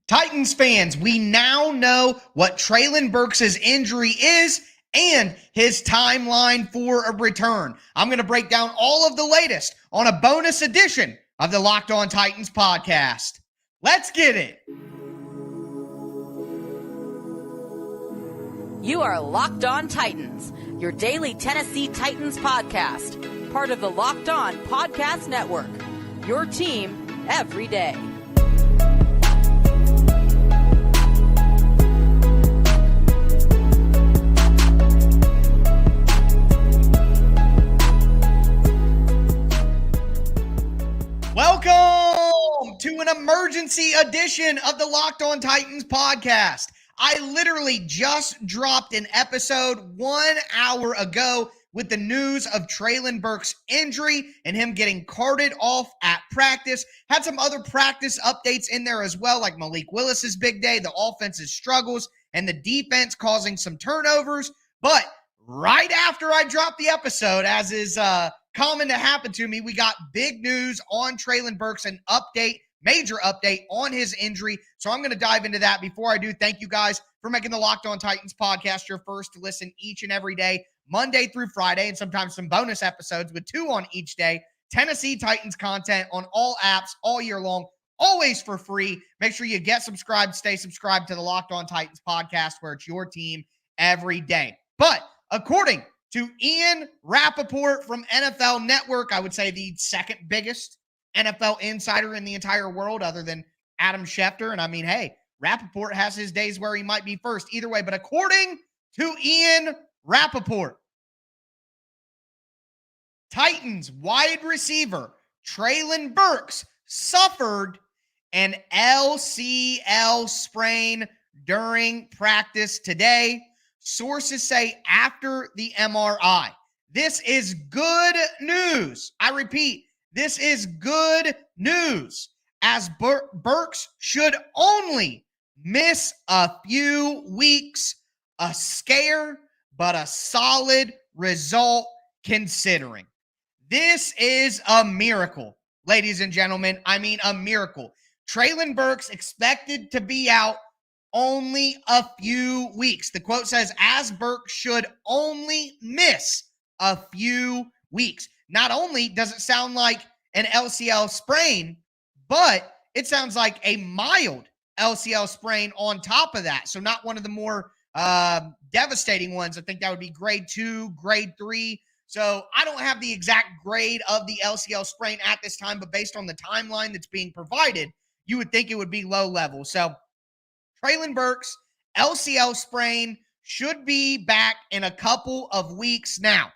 Titans fans, we now know what Treylon Burks' injury is and his timeline for a return. I'm going to break down all of the latest on a bonus edition of the Locked On Titans podcast. Let's get it. You are Locked On Titans, your daily Tennessee Titans podcast, part of the Locked On Podcast Network, your team every day. Welcome to an emergency edition of the Locked On Titans podcast. I literally just dropped an episode 1 hour ago with the news of Treylon Burks' injury and him getting carted off at practice. Had some other practice updates in there as well, like Malik Willis's big day, the offense's struggles, and the defense causing some turnovers. But right after I dropped the episode, as is common to happen to me, we got big news on Treylon Burks, an update, major update on his injury. So I'm going to dive into that. Before I do, thank you guys for making the Locked On Titans podcast your first to listen each and every day, Monday through Friday, and sometimes some bonus episodes with 2 on each day. Tennessee Titans content on all apps all year long, always for free. Make sure you get subscribed, stay subscribed to the Locked On Titans podcast, where it's your team every day. But according to Ian Rapoport from NFL Network, I would say the second biggest NFL insider in the entire world other than Adam Schefter. And I mean, hey, Rapoport has his days where he might be first either way. But according to Ian Rapoport, Titans wide receiver Treylon Burks suffered an LCL sprain during practice today. Sources say after the MRI. This is good news. I repeat, this is good news, as Burks should only miss a few weeks. A scare, but a solid result considering. This is a miracle, ladies and gentlemen. I mean, a miracle. Treylon Burks expected to be out only a few weeks. The quote says, as Burks should only miss a few weeks. Not only does it sound like an LCL sprain, but it sounds like a mild LCL sprain on top of that. So not one of the more devastating ones. I think that would be grade 2, grade 3. So I don't have the exact grade of the LCL sprain at this time, but based on the timeline that's being provided, you would think it would be low level. So Treylon Burks, LCL sprain, should be back in a couple of weeks now.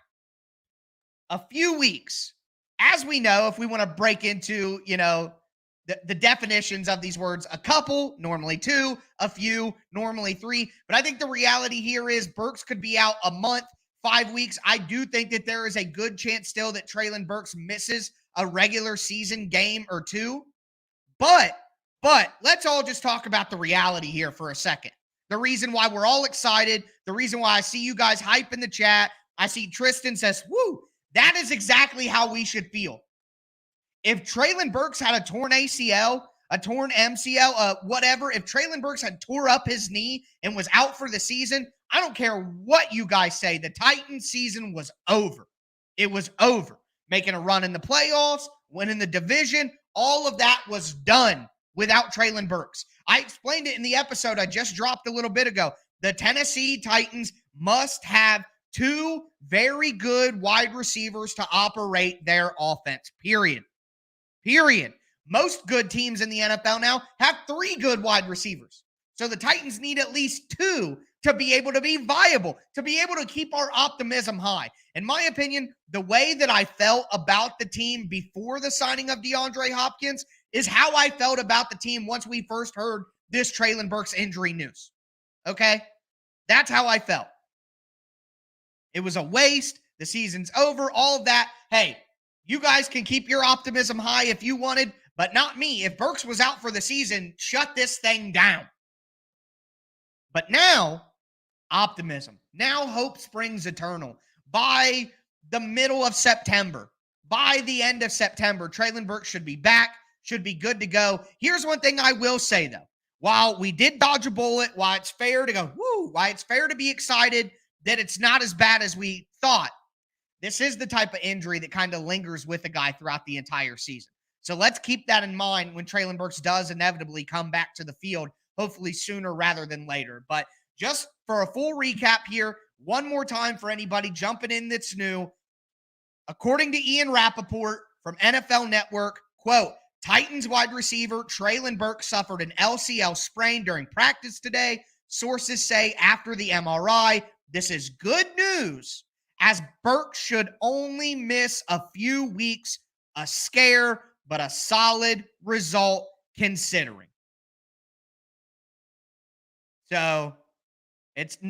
A few weeks. As we know, if we want to break into, the definitions of these words, a couple, normally 2, a few, normally 3. But I think the reality here is Burks could be out a month, 5 weeks. I do think that there is a good chance still that Treylon Burks misses a regular season game or 2. But let's all just talk about the reality here for a second. The reason why we're all excited, the reason why I see you guys hype in the chat, I see Tristan says, woo, that is exactly how we should feel. If Treylon Burks had a torn ACL, a torn MCL, whatever, if Treylon Burks had tore up his knee and was out for the season, I don't care what you guys say, the Titans season was over. It was over. Making a run in the playoffs, winning the division, all of that was done without Treylon Burks. I explained it in the episode I just dropped a little bit ago. The Tennessee Titans must have 2 very good wide receivers to operate their offense, period. Most good teams in the NFL now have 3 good wide receivers. So the Titans need at least 2 to be able to be viable, to be able to keep our optimism high. In my opinion, the way that I felt about the team before the signing of DeAndre Hopkins is how I felt about the team once we first heard this Treylon Burks injury news. Okay? That's how I felt. It was a waste. The season's over. All of that. Hey, you guys can keep your optimism high if you wanted, but not me. If Burks was out for the season, shut this thing down. But now, optimism. Now hope springs eternal. By the middle of September, by the end of September, Treylon Burks should be back, should be good to go. Here's one thing I will say, though. while we did dodge a bullet, why it's fair to go, woo, why it's fair to be excited that it's not as bad as we thought, this is the type of injury that kind of lingers with a guy throughout the entire season. So let's keep that in mind when Treylon Burks does inevitably come back to the field, hopefully sooner rather than later. But just for a full recap here, one more time for anybody jumping in that's new. According to Ian Rapoport from NFL Network, quote, Titans wide receiver Treylon Burks suffered an LCL sprain during practice today. Sources say after the MRI, this is good news, as Burks should only miss a few weeks, a scare, but a solid result considering. So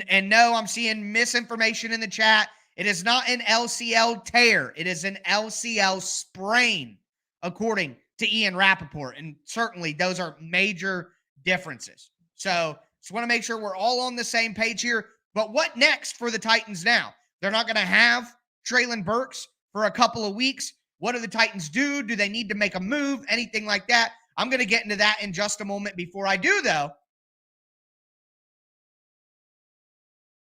and no, I'm seeing misinformation in the chat. It is not an LCL tear. It is an LCL sprain, according to Ian Rapoport. And certainly those are major differences. So just want to make sure we're all on the same page here. But what next for the Titans now? They're not going to have Treylon Burks for a couple of weeks. What do the Titans do? Do they need to make a move? Anything like that? I'm going to get into that in just a moment. Before I do, though,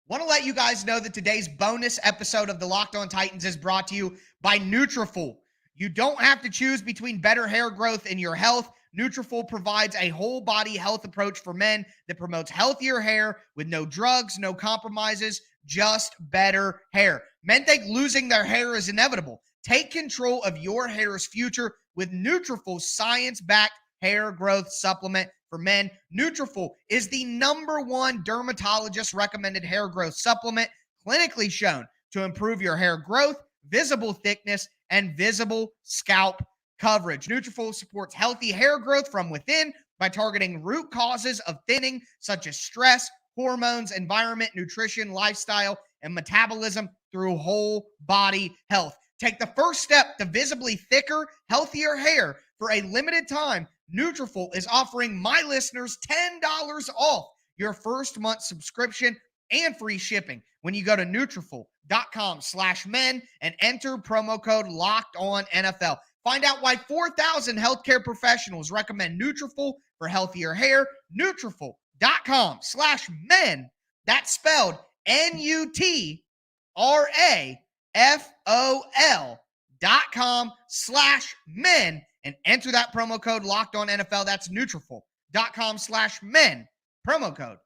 want to let you guys know that today's bonus episode of the Locked On Titans is brought to you by Nutrafol. You don't have to choose between better hair growth and your health. Nutrafol provides a whole body health approach for men that promotes healthier hair with no drugs, no compromises, just better hair. Men think losing their hair is inevitable. Take control of your hair's future with Nutrafol's science-backed hair growth supplement for men. Nutrafol is the #1 dermatologist-recommended hair growth supplement, clinically shown to improve your hair growth, visible thickness, and visible scalp coverage. Nutrafol supports healthy hair growth from within by targeting root causes of thinning, such as stress, hormones, environment, nutrition, lifestyle, and metabolism through whole body health. Take the first step to visibly thicker, healthier hair. For a limited time, Nutrafol is offering my listeners $10 off your first month subscription and free shipping when you go to Nutrafol.com/men and enter promo code LOCKEDONNFL. Find out why 4,000 healthcare professionals recommend Nutrafol for healthier hair. Nutrafol.com/men. That's spelled Nutrafol.com/men and enter that promo code LOCKEDONNFL. That's Nutrafol.com/men. Promo code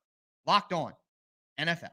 LOCKEDONNFL.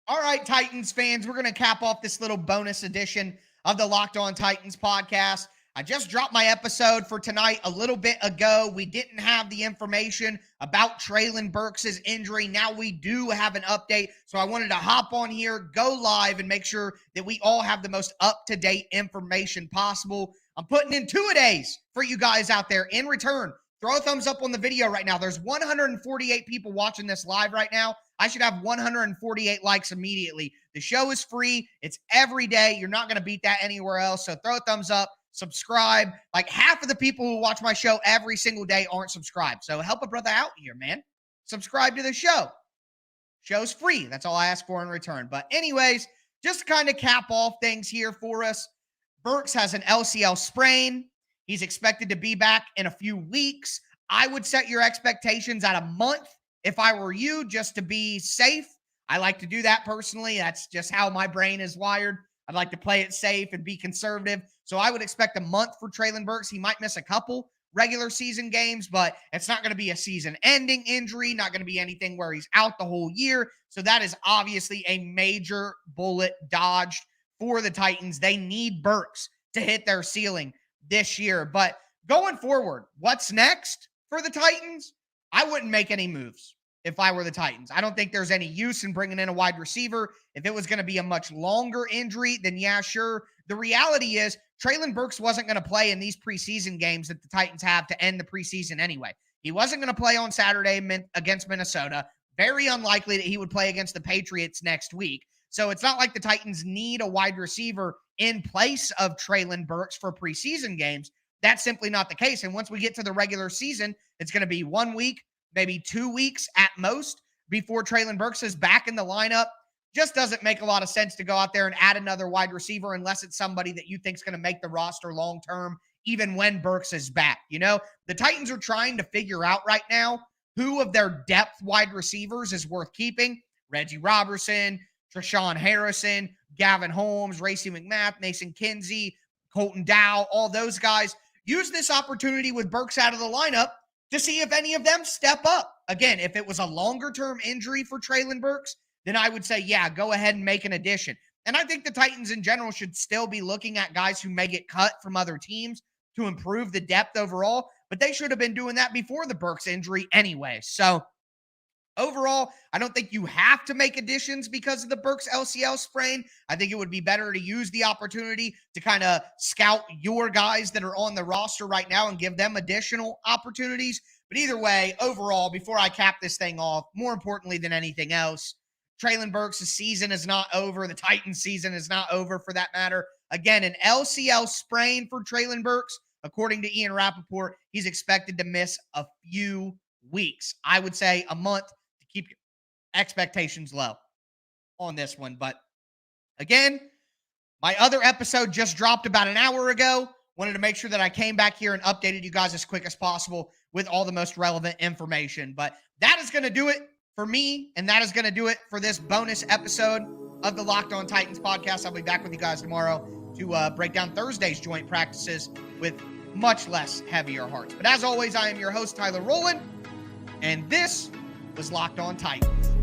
All right, Titans fans, we're going to cap off this little bonus edition of the Locked On Titans podcast. I just dropped my episode for tonight a little bit ago. We didn't have the information about Treylon Burks' injury. Now we do have an update. So I wanted to hop on here, go live, and make sure that we all have the most up-to-date information possible. I'm putting in 2-a-days for you guys out there. In return, throw a thumbs up on the video right now. There's 148 people watching this live right now. I should have 148 likes immediately. The show is free. It's every day. You're not going to beat that anywhere else. So throw a thumbs up, subscribe. Like half of the people who watch my show every single day aren't subscribed. So help a brother out here, man. Subscribe to the show. Show's free. That's all I ask for in return. But anyways, just to kind of cap off things here for us, Burks has an LCL sprain. He's expected to be back in a few weeks. I would set your expectations at a month if I were you, just to be safe. I like to do that personally. That's just how my brain is wired. I'd like to play it safe and be conservative. So I would expect a month for Treylon Burks. He might miss a couple regular season games, but it's not going to be a season-ending injury, not going to be anything where he's out the whole year. So that is obviously a major bullet dodged for the Titans. They need Burks to hit their ceiling this year. But going forward, what's next for the Titans? I wouldn't make any moves if I were the Titans. I don't think there's any use in bringing in a wide receiver. If it was going to be a much longer injury, then yeah, sure. The reality is Treylon Burks wasn't going to play in these preseason games that the Titans have to end the preseason anyway. He wasn't going to play on Saturday against Minnesota. Very unlikely that he would play against the Patriots next week. So it's not like the Titans need a wide receiver in place of Treylon Burks for preseason games. that's simply not the case. And once we get to the regular season, it's going to be 1 week, maybe 2 weeks at most before Treylon Burks is back in the lineup. Just doesn't make a lot of sense to go out there and add another wide receiver unless it's somebody that you think is going to make the roster long-term, even when Burks is back. You know, the Titans are trying to figure out right now who of their depth wide receivers is worth keeping. Reggie Robertson, Treshawn Harrison, Gavin Holmes, Racey McMath, Mason Kinsey, Colton Dow, all those guys. Use this opportunity with Burks out of the lineup to see if any of them step up. Again, if it was a longer-term injury for Treylon Burks, then I would say, yeah, go ahead and make an addition. And I think the Titans in general should still be looking at guys who may get cut from other teams to improve the depth overall, but they should have been doing that before the Burks injury anyway. So overall, I don't think you have to make additions because of the Burks LCL sprain. I think it would be better to use the opportunity to kind of scout your guys that are on the roster right now and give them additional opportunities. But either way, overall, before I cap this thing off, more importantly than anything else, Treylon Burks' season is not over. The Titans' season is not over for that matter. Again, an LCL sprain for Treylon Burks. According to Ian Rapoport, he's expected to miss a few weeks. I would say a month to keep expectations low on this one. But again, my other episode just dropped about an hour ago. Wanted to make sure that I came back here and updated you guys as quick as possible with all the most relevant information. But that is going to do it for me, and that is going to do it for this bonus episode of the Locked On Titans podcast. I'll be back with you guys tomorrow to break down Thursday's joint practices with much less heavier hearts. But as always, I am your host, Tyler Rowland, and this was Locked On Titans.